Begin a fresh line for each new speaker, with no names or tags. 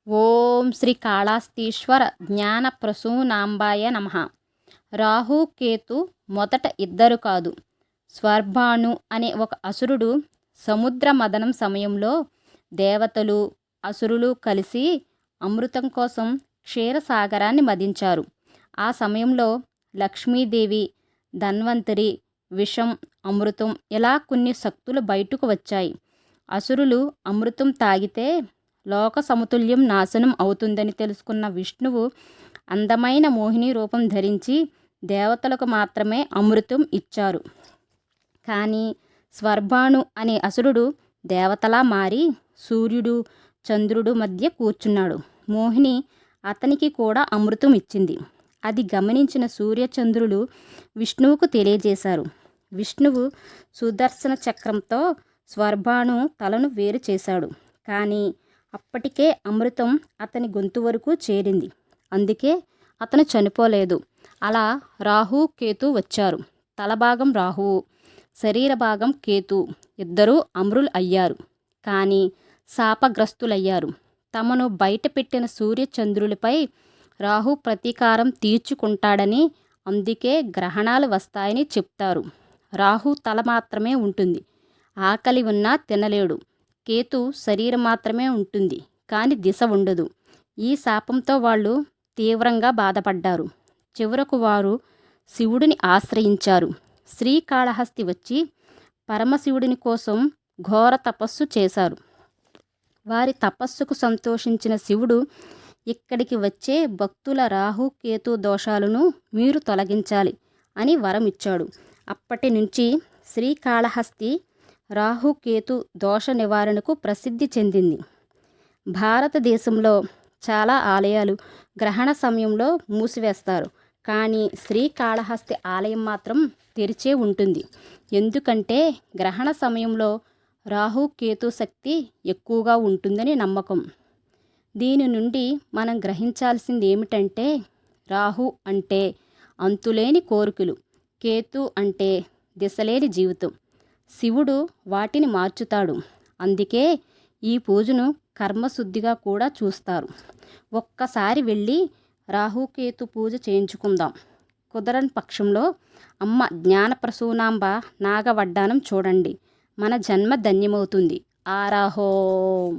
ఓం శ్రీ కాళాస్తీశ్వర జ్ఞాన ప్రసూనాంబాయ నమః. రాహు కేతు మొదట ఇద్దరు కాదు, స్వర్భాను అనే ఒక అసురుడు సముద్ర మదనం సమయంలో దేవతలు అసురులు కలిసి అమృతం కోసం క్షీరసాగరాన్ని మదించారు. ఆ సమయంలో లక్ష్మీదేవి, ధన్వంతరి, విషం, అమృతం ఇలా కొన్ని శక్తులు బయటకు వచ్చాయి. అసురులు అమృతం తాగితే లోక సమతుల్యం నాశనం అవుతుందని తెలుసుకున్న విష్ణువు అందమైన మోహిని రూపం ధరించి దేవతలకు మాత్రమే అమృతం ఇచ్చారు. కానీ స్వర్భాను అనే అసురుడు దేవతలా మారి సూర్యుడు చంద్రుడు మధ్య కూర్చున్నాడు. మోహిని అతనికి కూడా అమృతం ఇచ్చింది. అది గమనించిన సూర్యచంద్రులు విష్ణువుకు తెలియజేశారు. విష్ణువు సుదర్శన చక్రంతో స్వర్భాను తలను వేరు చేశాడు. కానీ అప్పటికే అమృతం అతని గొంతు వరకు చేరింది. అందుకే అతను చనిపోలేదు. అలా రాహు కేతు వచ్చారు. తలభాగం రాహువు, శరీర భాగం కేతు ఇద్దరూ అమరులు అయ్యారు. కానీ శాపగ్రస్తులయ్యారు. తమను బయట పెట్టిన సూర్యచంద్రులపై రాహు ప్రతీకారం తీర్చుకుంటాడని, అందుకే గ్రహణాలు వస్తాయని చెప్తారు. రాహు తల మాత్రమే ఉంటుంది, ఆకలి ఉన్నా తినలేడు. కేతు శరీరం మాత్రమే ఉంటుంది, కానీ దిశ ఉండదు. ఈ శాపంతో వాళ్ళు తీవ్రంగా బాధపడ్డారు. చివరకు వారు శివుడిని ఆశ్రయించారు. శ్రీకాళహస్తి వచ్చి పరమశివుడిని కోసం ఘోర తపస్సు చేశారు. వారి తపస్సుకు సంతోషించిన శివుడు ఇక్కడికి వచ్చే భక్తుల రాహు కేతు దోషాలను మీరు తొలగించాలి అని వరం ఇచ్చాడు. అప్పటి నుంచి శ్రీకాళహస్తి రాహుకేతు దోష నివారణకు ప్రసిద్ధి చెందింది. భారతదేశంలో చాలా ఆలయాలు గ్రహణ సమయంలో మూసివేస్తారు. కానీ శ్రీకాళహస్తి ఆలయం మాత్రం తెరిచే ఉంటుంది. ఎందుకంటే గ్రహణ సమయంలో రాహుకేతు శక్తి ఎక్కువగా ఉంటుందని నమ్మకం. దీని నుండి మనం గ్రహించాల్సింది ఏమిటంటే, రాహు అంటే అంతులేని కోరికలు, కేతు అంటే దిశలేని జీవితం. శివుడు వాటిని మార్చుతాడు. అందుకే ఈ పూజను కర్మశుద్ధిగా కూడా చూస్తారు. ఒక్కసారి వెళ్ళి రాహుకేతు పూజ చేయించుకుందాం. కుదరని పక్షంలో అమ్మ జ్ఞానప్రసూనాంబ నాగవడ్డానం చూడండి. మన జన్మ ధన్యమవుతుంది. ఆరాహోం.